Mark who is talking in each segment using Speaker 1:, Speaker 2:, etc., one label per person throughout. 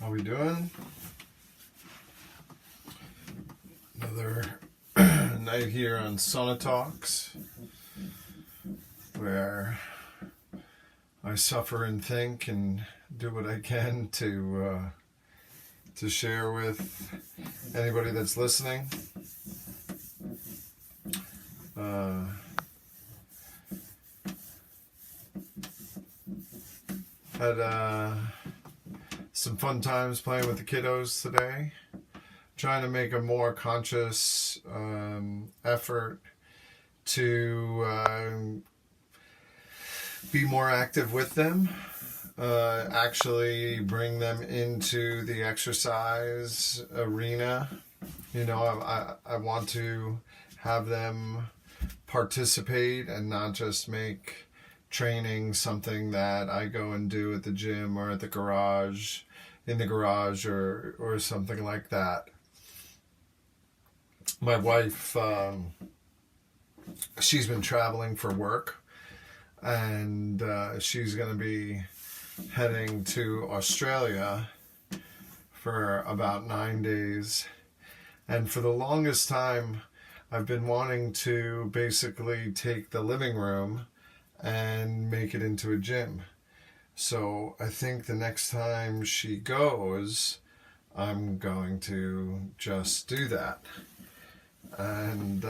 Speaker 1: How we doing? Another night here on Sauna Talks, where I suffer and think and do what I can to share with anybody that's listening. Had some fun times playing with the kiddos today, trying to make a more conscious effort to be more active with them, actually bring them into the exercise arena. You know, I want to have them participate and not just make training something that I go and do at the gym or at the garage, in the garage or something like that. My wife, she's been traveling for work, and she's going to be heading to Australia for about 9 days. And for the longest time, I've been wanting to basically take the living room and make it into a gym. So I think the next time she goes, I'm going to just do that. And,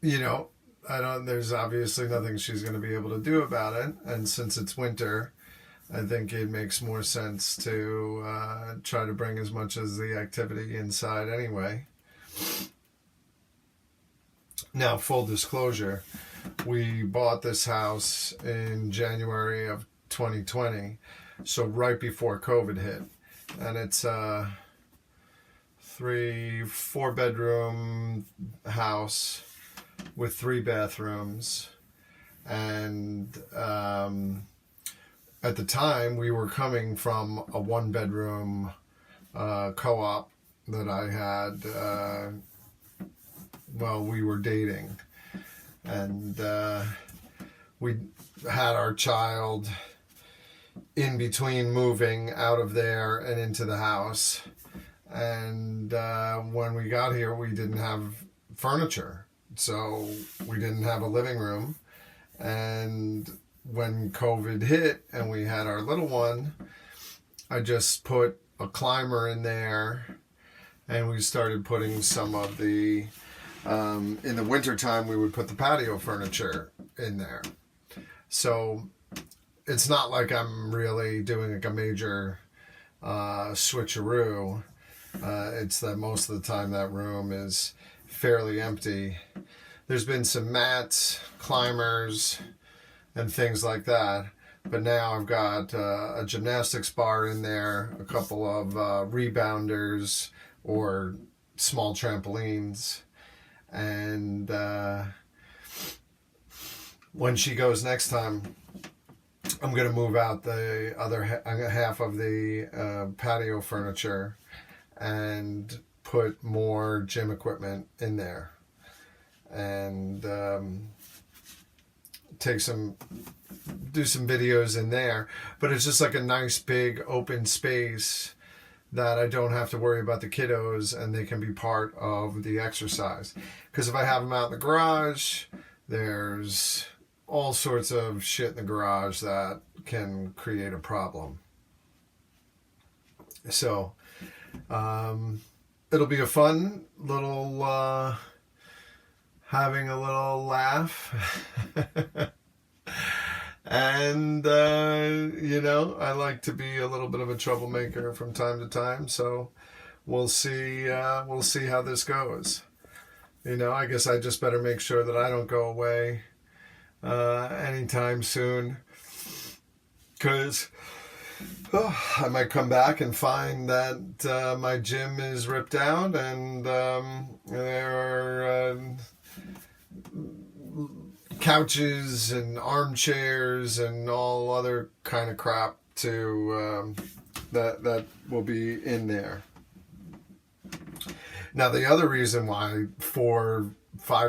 Speaker 1: you know, there's obviously nothing she's going to be able to do about it. And since it's winter, I think it makes more sense to try to bring as much as the activity inside anyway. Now, full disclosure, we bought this house in January of 2020, so right before COVID hit. And it's a 4-bedroom house with 3 bathrooms. And at the time, we were coming from a 1-bedroom co-op that I had while we were dating. And we had our child in between moving out of there and into the house. And when we got here, we didn't have furniture. So we didn't have a living room. And when COVID hit and we had our little one, I just put a climber in there, and we started putting some of the in the wintertime, we would put the patio furniture in there. So it's not like I'm really doing like a major switcheroo. It's that most of the time that room is fairly empty. There's been some mats, climbers, and things like that. But now I've got a gymnastics bar in there, a couple of rebounders or small trampolines. And when she goes next time, I'm going to move out the other half of the patio furniture and put more gym equipment in there. And do some videos in there. But it's just like a nice big open space that I don't have to worry about the kiddos, and they can be part of the exercise. Because if I have them out in the garage, there's all sorts of shit in the garage that can create a problem. So it'll be a fun little having a little laugh. And, you know, I like to be a little bit of a troublemaker from time to time, so we'll see how this goes. You know, I guess I just better make sure that I don't go away anytime soon, because I might come back and find that my gym is ripped out and there are couches and armchairs and all other kind of crap to that will be in there. Now, the other reason why 4-5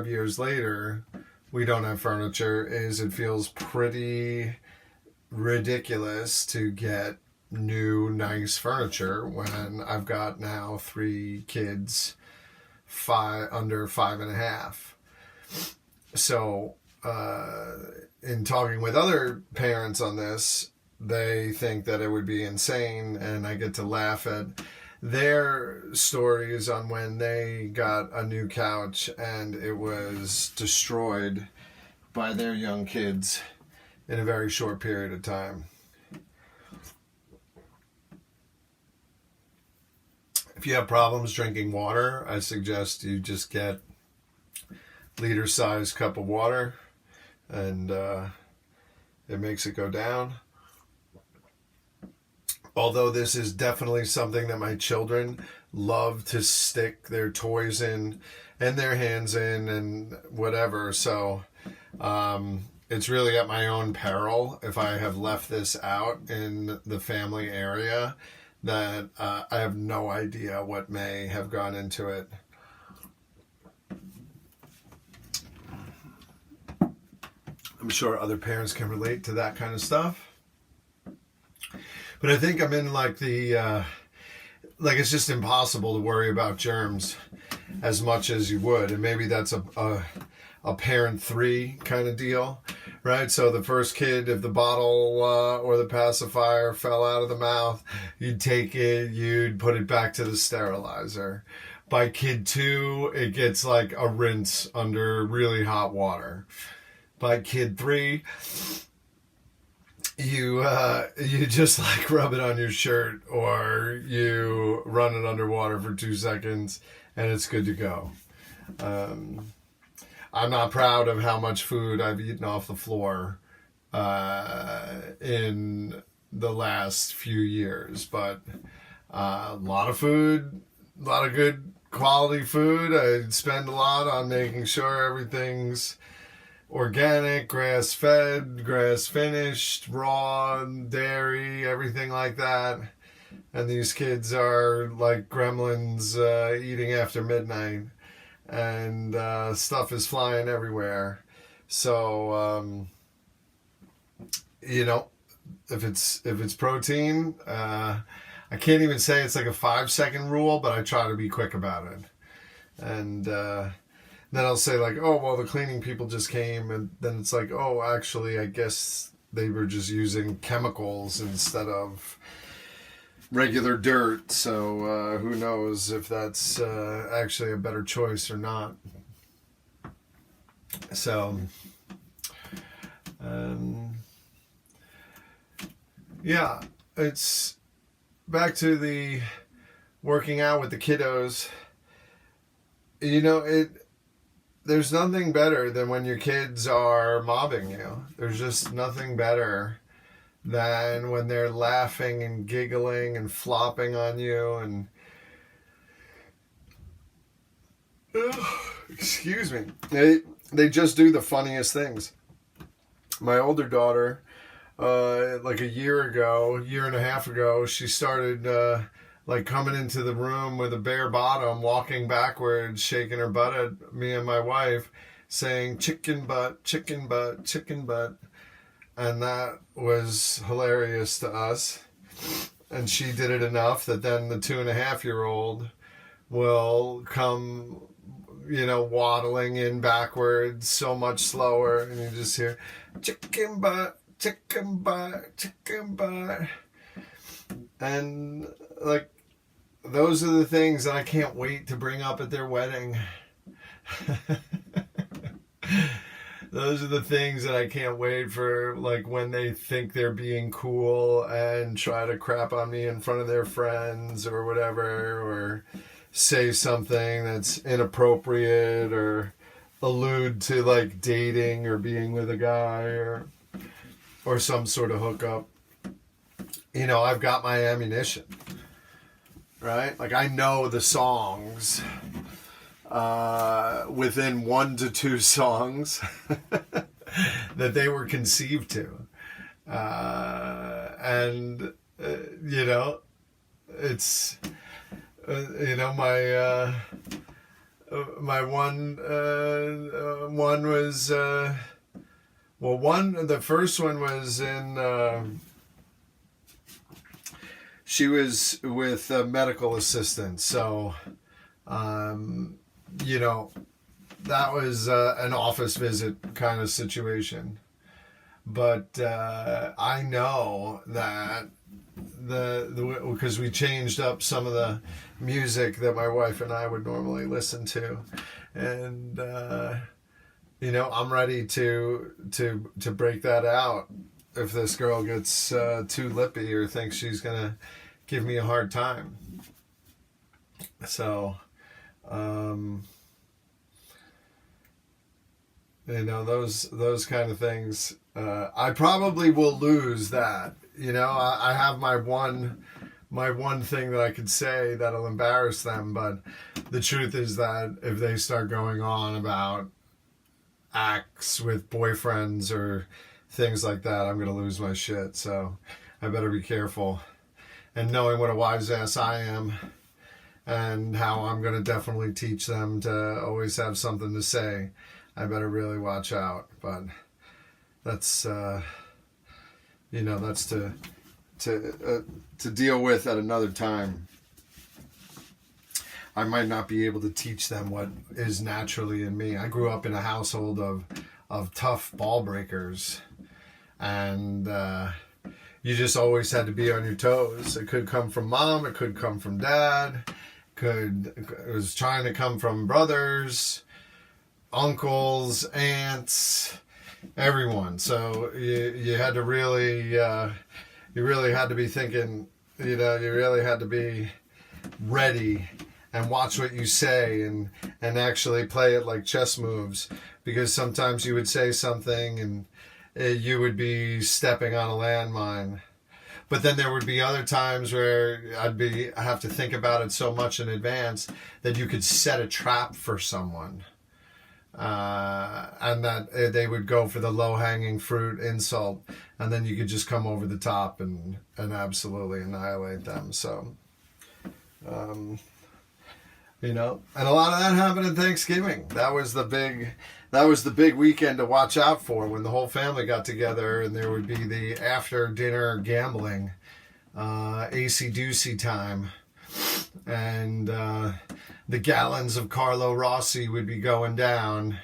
Speaker 1: years later we don't have furniture is it feels pretty ridiculous to get new nice furniture when I've got now 3 kids, under 5.5. So in talking with other parents on this, they think that it would be insane, and I get to laugh at their stories on when they got a new couch and it was destroyed by their young kids in a very short period of time. If you have problems drinking water, I suggest you just get liter-sized cup of water, and it makes it go down. Although this is definitely something that my children love to stick their toys in and their hands in and whatever. So it's really at my own peril if I have left this out in the family area, that I have no idea what may have gone into it. I'm sure other parents can relate to that kind of stuff. But I think I'm in like it's just impossible to worry about germs as much as you would. And maybe that's a parent 3 kind of deal, right? So the first kid, if the bottle or the pacifier fell out of the mouth, you'd take it, you'd put it back to the sterilizer. By kid 2, it gets like a rinse under really hot water. By kid 3, you just like rub it on your shirt, or you run it underwater for 2 seconds and it's good to go. I'm not proud of how much food I've eaten off the floor in the last few years, but a lot of food, a lot of good quality food. I spend a lot on making sure everything's organic, grass-fed, grass-finished, raw, dairy, everything like that. And these kids are like gremlins eating after midnight, and stuff is flying everywhere. So, if it's protein, I can't even say it's like a 5-second rule, but I try to be quick about it. And then I'll say like, oh, well, the cleaning people just came, and then it's like, oh, actually, I guess they were just using chemicals instead of regular dirt. So who knows if that's actually a better choice or not. So, yeah, it's back to the working out with the kiddos. There's nothing better than when your kids are mobbing you. There's just nothing better than when they're laughing and giggling and flopping on you and excuse me. They just do the funniest things. My older daughter, like a year and a half ago, she started like coming into the room with a bare bottom, walking backwards, shaking her butt at me and my wife, saying, "Chicken butt, chicken butt, chicken butt." And that was hilarious to us. And she did it enough that then the 2.5-year-old will come, waddling in backwards so much slower. And you just hear, "Chicken butt, chicken butt, chicken butt." And like, those are the things that I can't wait to bring up at their wedding. Those are the things that I can't wait for, like when they think they're being cool and try to crap on me in front of their friends or whatever, or say something that's inappropriate or allude to like dating or being with a guy or some sort of hookup. I've got my ammunition, right? Like, I know the songs within 1 to 2 songs that they were conceived to. It's, my one was, the first one was in, she was with a medical assistant. So, you know, that was an office visit kind of situation. But I know that because we changed up some of the music that my wife and I would normally listen to, and you know, I'm ready to break that out if this girl gets too lippy or thinks she's gonna give me a hard time. So, you know, those kind of things. I probably will lose that. You know, I have my one thing that I could say that'll embarrass them, but the truth is that if they start going on about acts with boyfriends or things like that, I'm gonna lose my shit. So I better be careful. And knowing what a wise ass I am, and how I'm gonna definitely teach them to always have something to say, I better really watch out. But that's you know, that's to deal with at another time. I might not be able to teach them what is naturally in me. I grew up in a household of tough ball breakers, and you just always had to be on your toes. It could come from mom, it could come from dad, it was trying to come from brothers, uncles, aunts, everyone. So you had to really, you really had to be thinking, you know, you really had to be ready and watch what you say and actually play it like chess moves, because sometimes you would say something and you would be stepping on a landmine. But then there would be other times where I have to think about it so much in advance that you could set a trap for someone. And that they would go for the low-hanging fruit insult, and then you could just come over the top and absolutely annihilate them. So, you know, and a lot of that happened at Thanksgiving. That was the big weekend to watch out for, when the whole family got together, and there would be the after dinner gambling, AC-doocy time, and the gallons of Carlo Rossi would be going down,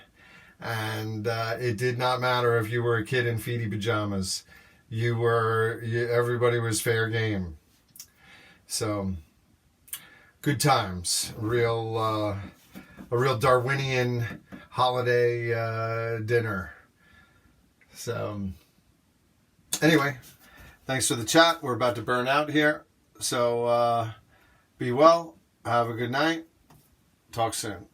Speaker 1: and it did not matter if you were a kid in feety pajamas. Everybody was fair game. So, good times. A real Darwinian holiday dinner. So, anyway, thanks for the chat. We're about to burn out here. So, be well. Have a good night. Talk soon.